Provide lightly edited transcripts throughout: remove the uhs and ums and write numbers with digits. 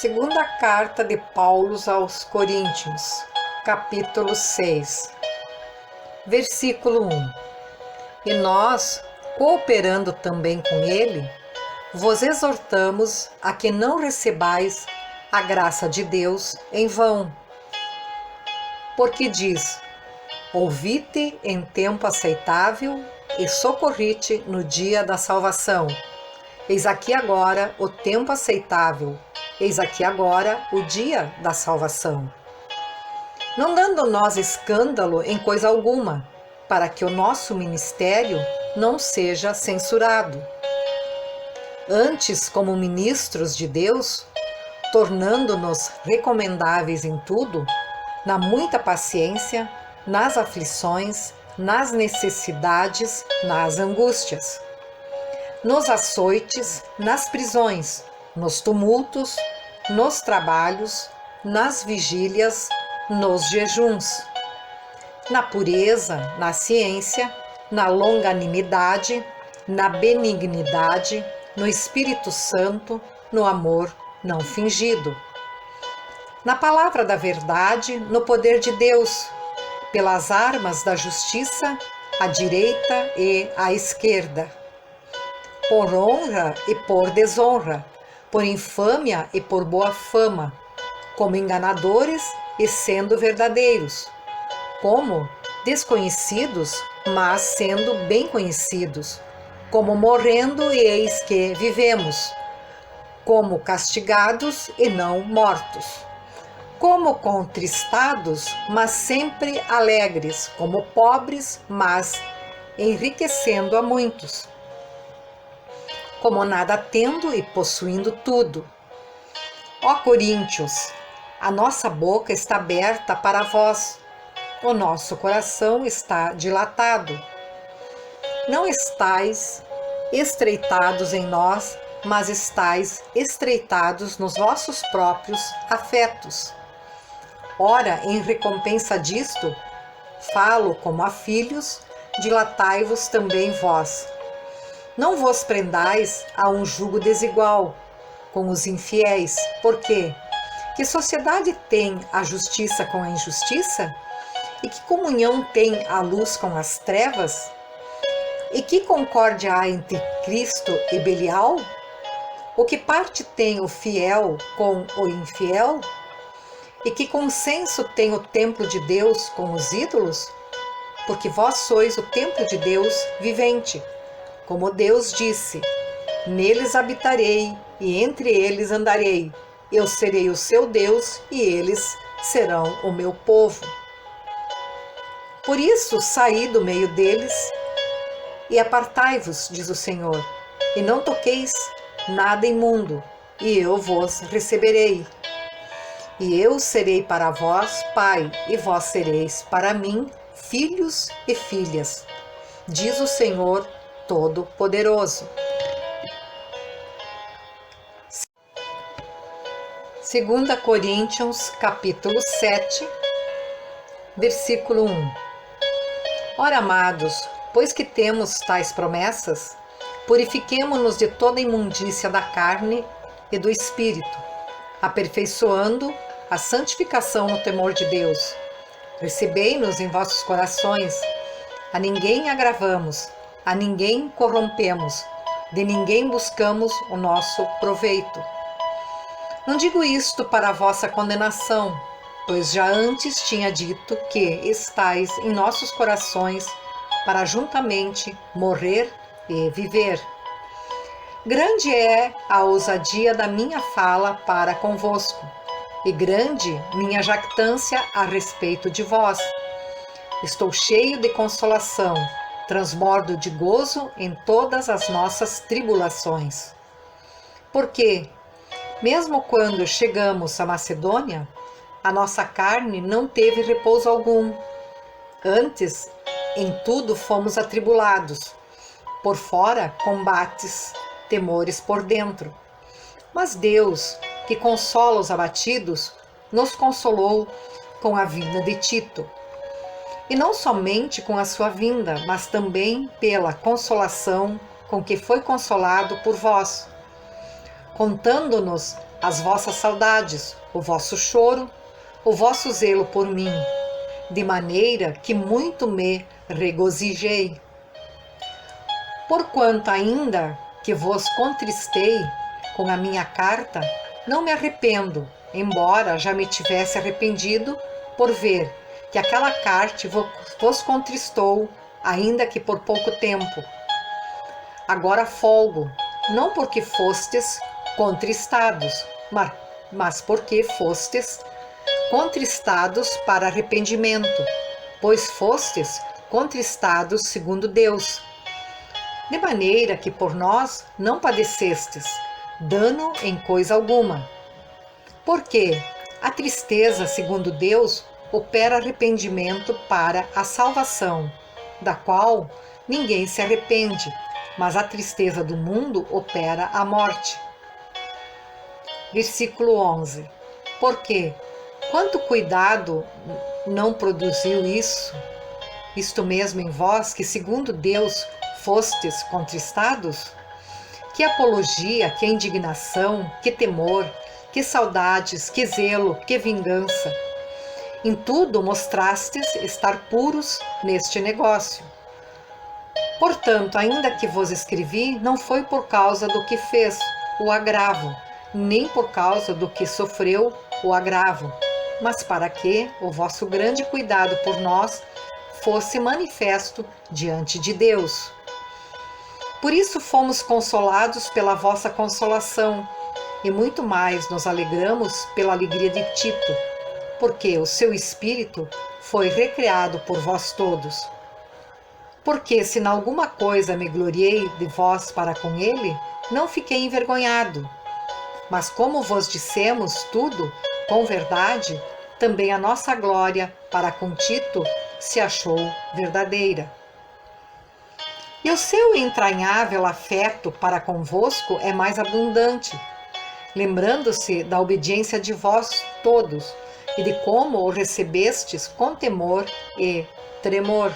Segunda carta de Paulo aos Coríntios, capítulo 6, versículo 1. E nós, cooperando também com ele, vos exortamos a que não recebais a graça de Deus em vão. Porque diz: ouvi-te em tempo aceitável e socorri-te no dia da salvação. Eis aqui agora o tempo aceitável, eis aqui agora o dia da salvação. Não dando nós escândalo em coisa alguma, para que o nosso ministério não seja censurado. Antes, como ministros de Deus, tornando-nos recomendáveis em tudo, na muita paciência, nas aflições, nas necessidades, nas angústias, nos açoites, nas prisões, nos tumultos, nos trabalhos, nas vigílias, nos jejuns, na pureza, na ciência, na longanimidade, na benignidade, no Espírito Santo, no amor não fingido, na palavra da verdade, no poder de Deus, pelas armas da justiça, à direita e à esquerda, por honra e por desonra, por infâmia e por boa fama, como enganadores e sendo verdadeiros, como desconhecidos, mas sendo bem conhecidos, como morrendo e eis que vivemos, como castigados e não mortos, como contristados, mas sempre alegres, como pobres, mas enriquecendo a muitos, como nada tendo e possuindo tudo. Ó Coríntios, a nossa boca está aberta para vós, o nosso coração está dilatado. Não estais estreitados em nós, mas estais estreitados nos vossos próprios afetos. Ora, em recompensa disto, falo como a filhos, dilatai-vos também vós. Não vos prendais a um jugo desigual com os infiéis, porque que sociedade tem a justiça com a injustiça? E que comunhão tem a luz com as trevas? E que concórdia há entre Cristo e Belial? O que parte tem o fiel com o infiel? E que consenso tem o templo de Deus com os ídolos? Porque vós sois o templo de Deus vivente. Como Deus disse: neles habitarei e entre eles andarei. Eu serei o seu Deus e eles serão o meu povo. Por isso saí do meio deles e apartai-vos, diz o Senhor, e não toqueis nada imundo, e eu vos receberei. E eu serei para vós pai, e vós sereis para mim filhos e filhas, diz o Senhor Todo-Poderoso. 2 Coríntios, capítulo 7, versículo 1. Ora, amados, pois que temos tais promessas, purifiquemo-nos de toda imundícia da carne e do espírito, aperfeiçoando a santificação no temor de Deus. Recebei-nos em vossos corações, a ninguém agravamos, a ninguém corrompemos, de ninguém buscamos o nosso proveito. Não digo isto para a vossa condenação, pois já antes tinha dito que estais em nossos corações para juntamente morrer e viver. Grande é a ousadia da minha fala para convosco, e grande minha jactância a respeito de vós. Estou cheio de consolação, transbordo de gozo em todas as nossas tribulações. Porque, mesmo quando chegamos à Macedônia, a nossa carne não teve repouso algum. Antes, em tudo fomos atribulados, por fora combates, temores por dentro. Mas Deus, que consola os abatidos, nos consolou com a vinda de Tito. E não somente com a sua vinda, mas também pela consolação com que foi consolado por vós, contando-nos as vossas saudades, o vosso choro, o vosso zelo por mim, de maneira que muito me regozijei. Porquanto ainda que vos contristei com a minha carta, não me arrependo, embora já me tivesse arrependido por ver que aquela carta vos contristou, ainda que por pouco tempo. Agora folgo, não porque fostes contristados, mas porque fostes contristados para arrependimento, pois fostes contristados segundo Deus, de maneira que por nós não padecestes dano em coisa alguma. Porque a tristeza, segundo Deus, opera arrependimento para a salvação, da qual ninguém se arrepende, mas a tristeza do mundo opera a morte. Versículo 11. Porque quanto cuidado não produziu isto mesmo em vós, que segundo Deus fostes contristados? Que apologia, que indignação, que temor, que saudades, que zelo, que vingança. Em tudo mostrastes estar puros neste negócio. Portanto, ainda que vos escrevi, não foi por causa do que fez o agravo, nem por causa do que sofreu o agravo, mas para que o vosso grande cuidado por nós fosse manifesto diante de Deus. Por isso fomos consolados pela vossa consolação, e muito mais nos alegramos pela alegria de Tito, porque o seu espírito foi recriado por vós todos. Porque se em alguma coisa me gloriei de vós para com ele, não fiquei envergonhado. Mas como vos dissemos tudo com verdade, também a nossa glória para com Tito se achou verdadeira. E o seu entranhável afeto para convosco é mais abundante, lembrando-se da obediência de vós todos e de como o recebestes com temor e tremor.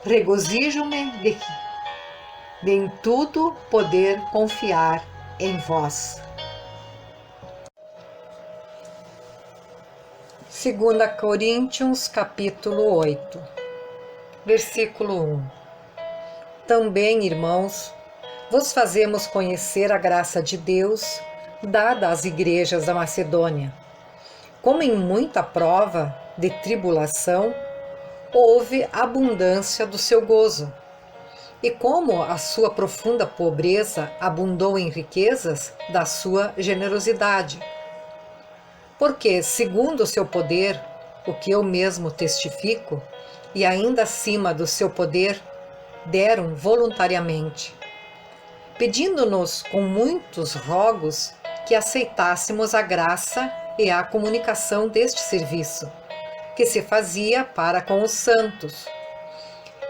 Regozijo-me de em tudo poder confiar em vós. 2 Coríntios, capítulo 8, versículo 1. Também, irmãos, vos fazemos conhecer a graça de Deus dada às igrejas da Macedônia. Como em muita prova de tribulação, houve abundância do seu gozo. E como a sua profunda pobreza abundou em riquezas da sua generosidade. Porque, segundo o seu poder, o que eu mesmo testifico, e ainda acima do seu poder, deram voluntariamente, pedindo-nos com muitos rogos que aceitássemos a graça e a comunicação deste serviço, que se fazia para com os santos.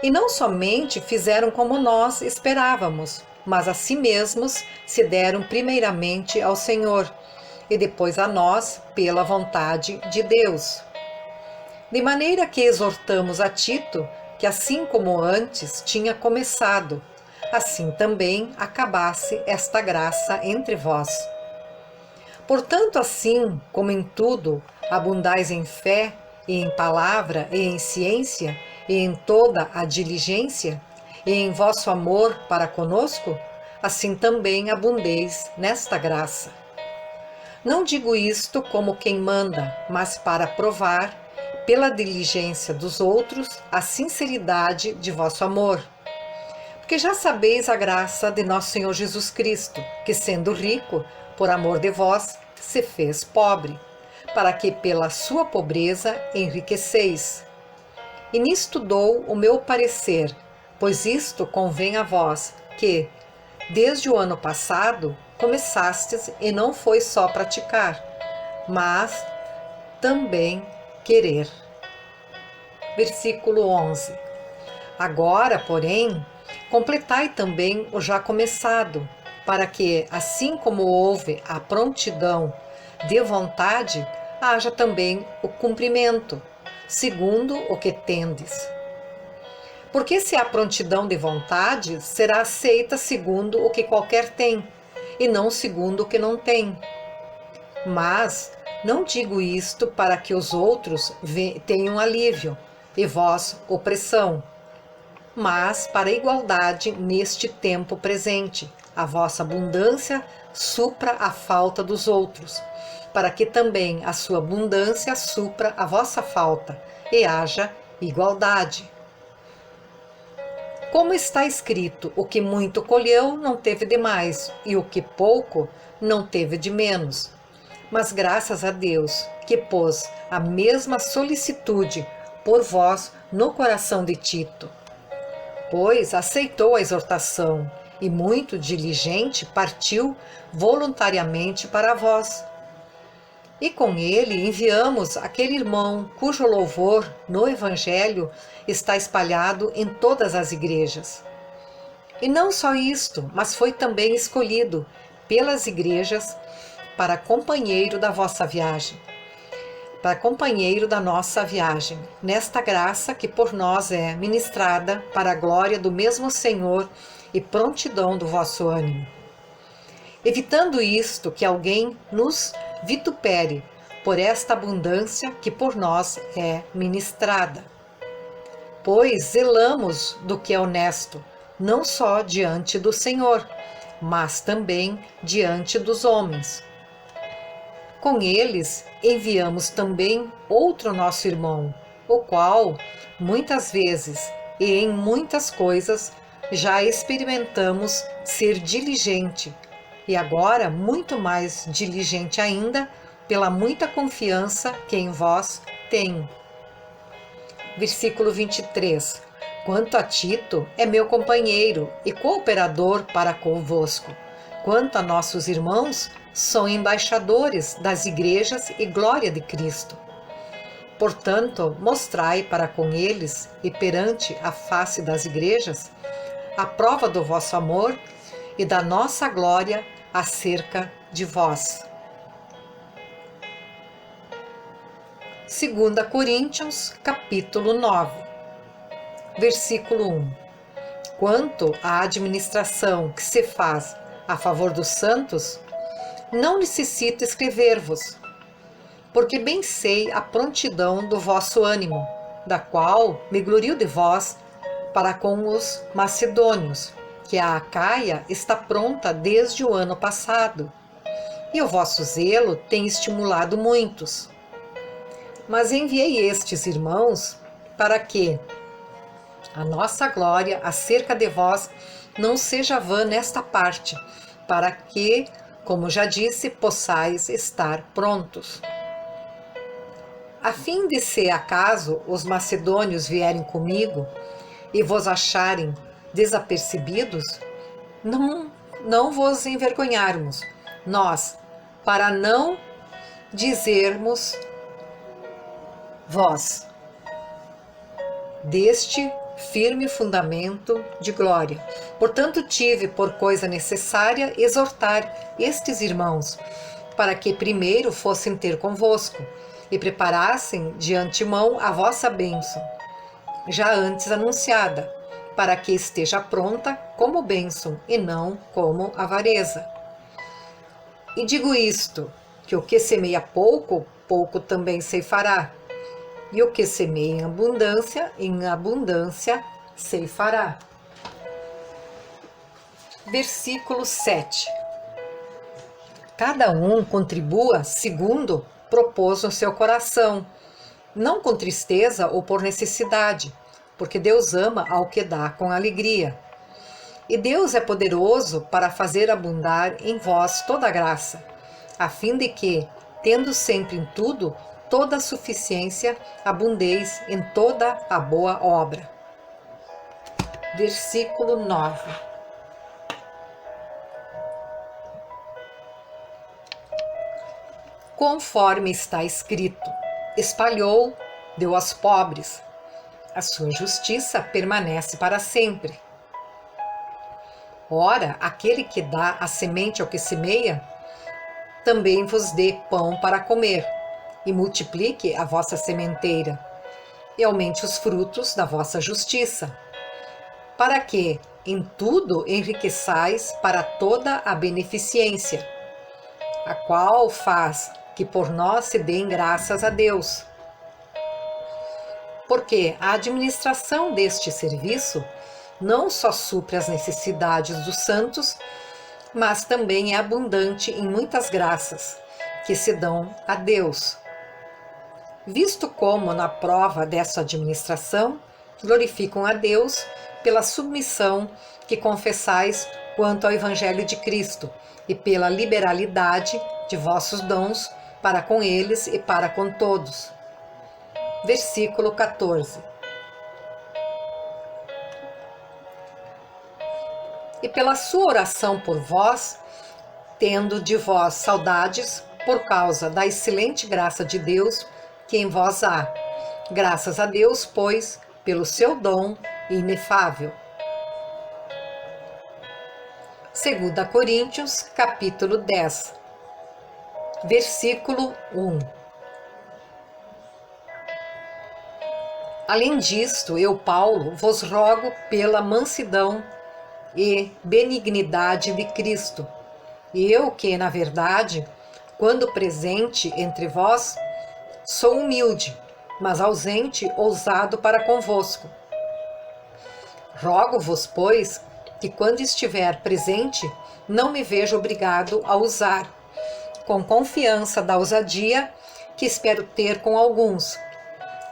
E não somente fizeram como nós esperávamos, mas a si mesmos se deram primeiramente ao Senhor, e depois a nós pela vontade de Deus. De maneira que exortamos a Tito, que assim como antes tinha começado, assim também acabasse esta graça entre vós. Portanto, assim como em tudo abundais em fé, e em palavra, e em ciência, e em toda a diligência, e em vosso amor para conosco, assim também abundeis nesta graça. Não digo isto como quem manda, mas para provar, pela diligência dos outros, a sinceridade de vosso amor. Porque já sabeis a graça de nosso Senhor Jesus Cristo, que sendo rico, por amor de vós, se fez pobre, para que pela sua pobreza enriqueceis. E nisto dou o meu parecer, pois isto convém a vós, que, desde o ano passado, começastes e não foi só praticar, mas também querer. Versículo 11. Agora, porém, completai também o já começado, para que, assim como houve a prontidão de vontade, haja também o cumprimento, segundo o que tendes. Porque se há prontidão de vontade, será aceita segundo o que qualquer tem, e não segundo o que não têm. Mas não digo isto para que os outros tenham alívio, e vós opressão, mas para a igualdade neste tempo presente, a vossa abundância supra a falta dos outros, para que também a sua abundância supra a vossa falta, e haja igualdade. Como está escrito, o que muito colheu não teve de mais, e o que pouco não teve de menos. Mas graças a Deus, que pôs a mesma solicitude por vós no coração de Tito, pois aceitou a exortação e muito diligente partiu voluntariamente para vós. E com ele enviamos aquele irmão cujo louvor no Evangelho está espalhado em todas as igrejas. E não só isto, mas foi também escolhido pelas igrejas para companheiro da vossa viagem, para companheiro da nossa viagem, nesta graça que por nós é ministrada para a glória do mesmo Senhor e prontidão do vosso ânimo. Evitando isto, que alguém nos vitupere por esta abundância que por nós é ministrada. Pois zelamos do que é honesto, não só diante do Senhor, mas também diante dos homens. Com eles enviamos também outro nosso irmão, o qual, muitas vezes e em muitas coisas, já experimentamos ser diligente, e agora muito mais diligente ainda, pela muita confiança que em vós tenho. Versículo 23. Quanto a Tito, é meu companheiro e cooperador para convosco. Quanto a nossos irmãos, são embaixadores das igrejas e glória de Cristo. Portanto, mostrai para com eles e perante a face das igrejas a prova do vosso amor e da nossa glória acerca de vós. 2 Coríntios, capítulo 9, versículo 1. Quanto à administração que se faz a favor dos santos, não necessito escrever-vos, porque bem sei a prontidão do vosso ânimo, da qual me glorio de vós para com os macedônios, que a Acaia está pronta desde o ano passado, e o vosso zelo tem estimulado muitos. Mas enviei estes irmãos para que a nossa glória acerca de vós não seja vã nesta parte, para que, como já disse, possais estar prontos. A fim de, se acaso os macedônios vierem comigo e vos acharem desapercebidos, não vos envergonharmos, nós, para não dizermos vós deste firme fundamento de glória. Portanto, tive por coisa necessária exortar estes irmãos, para que primeiro fossem ter convosco, e preparassem de antemão a vossa bênção, já antes anunciada, para que esteja pronta como bênção, e não como avareza. E digo isto, que o que semeia pouco, pouco também ceifará, e o que semeia em abundância ceifará. Versículo 7. Cada um contribua segundo propôs no seu coração, não com tristeza ou por necessidade, porque Deus ama ao que dá com alegria. E Deus é poderoso para fazer abundar em vós toda a graça, a fim de que, tendo sempre em tudo toda a suficiência, abundeis em toda a boa obra. Versículo 9. Conforme está escrito, espalhou, deu aos pobres, a sua justiça permanece para sempre. Ora, aquele que dá a semente ao que semeia, também vos dê pão para comer, e multiplique a vossa sementeira, e aumente os frutos da vossa justiça, para que, em tudo enriqueçais para toda a beneficência, a qual faz que por nós se deem graças a Deus. Porque a administração deste serviço não só supre as necessidades dos santos, mas também é abundante em muitas graças que se dão a Deus. Visto como, na prova dessa administração, glorificam a Deus pela submissão que confessais quanto ao Evangelho de Cristo e pela liberalidade de vossos dons para com eles e para com todos. Versículo 14. E pela sua oração por vós, tendo de vós saudades por causa da excelente graça de Deus que em vós há. Graças a Deus, pois, pelo seu dom inefável. 2 Coríntios, capítulo 10, versículo 1. Além disto, eu, Paulo, vos rogo pela mansidão e benignidade de Cristo. E eu que, na verdade, quando presente entre vós, sou humilde, mas ausente, ousado para convosco. Rogo-vos, pois, que quando estiver presente, não me veja obrigado a usar, com confiança da ousadia que espero ter com alguns,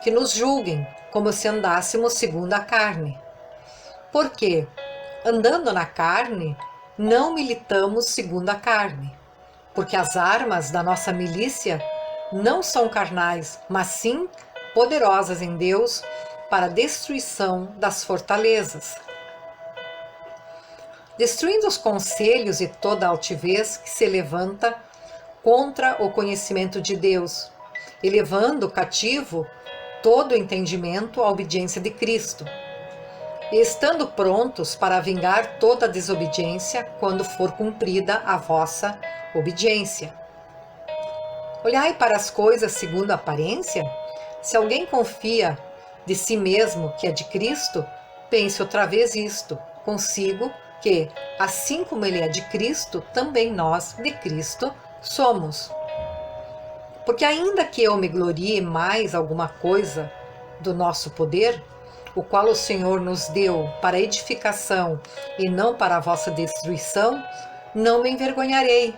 que nos julguem como se andássemos segundo a carne. Porque, andando na carne, não militamos segundo a carne, porque as armas da nossa milícia não são carnais, mas sim poderosas em Deus para a destruição das fortalezas, destruindo os conselhos e toda altivez que se levanta contra o conhecimento de Deus, e levando cativo todo o entendimento à obediência de Cristo, e estando prontos para vingar toda a desobediência quando for cumprida a vossa obediência. Olhai para as coisas segundo a aparência. Se alguém confia de si mesmo que é de Cristo, pense outra vez isto consigo, que, assim como ele é de Cristo, também nós de Cristo somos. Porque ainda que eu me glorie mais alguma coisa do nosso poder, o qual o Senhor nos deu para edificação e não para a vossa destruição, não me envergonharei,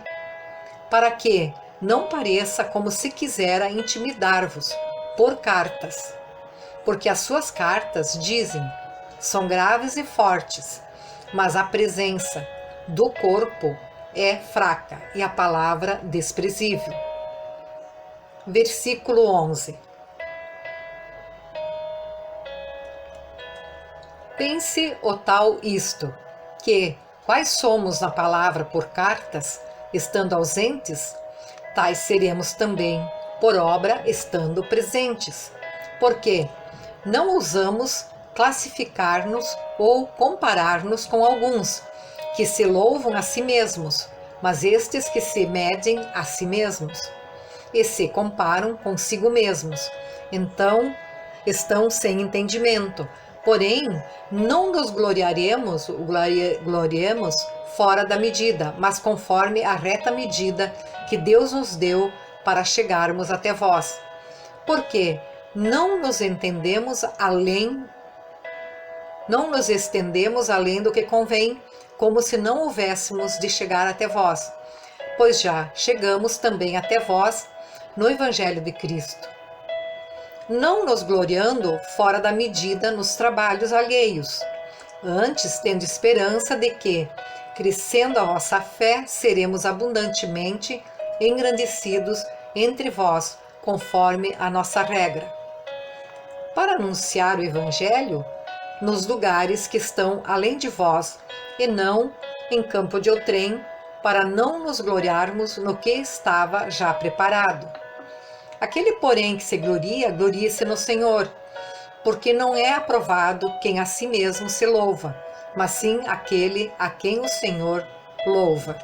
para que não pareça como se quisera intimidar-vos por cartas. Porque as suas cartas, dizem, são graves e fortes, mas a presença do corpo é fraca e a palavra desprezível. Versículo 11. Pense o tal isto, que, quais somos na palavra por cartas, estando ausentes, tais seremos também por obra estando presentes. Porque não ousamos classificar-nos ou comparar-nos com alguns, que se louvam a si mesmos, mas estes que se medem a si mesmos, e se comparam consigo mesmos, então estão sem entendimento. Porém, não nos gloriemos fora da medida, mas conforme a reta medida que Deus nos deu para chegarmos até vós. Porque não nos estendemos além do que convém, como se não houvéssemos de chegar até vós, pois já chegamos também até vós no Evangelho de Cristo. Não nos gloriando fora da medida nos trabalhos alheios, antes tendo esperança de que, crescendo a vossa fé, seremos abundantemente engrandecidos entre vós, conforme a nossa regra, para anunciar o Evangelho nos lugares que estão além de vós, e não em campo de outrem, para não nos gloriarmos no que estava já preparado. Aquele, porém, que se gloria, glorie-se no Senhor, porque não é aprovado quem a si mesmo se louva, mas sim aquele a quem o Senhor louva.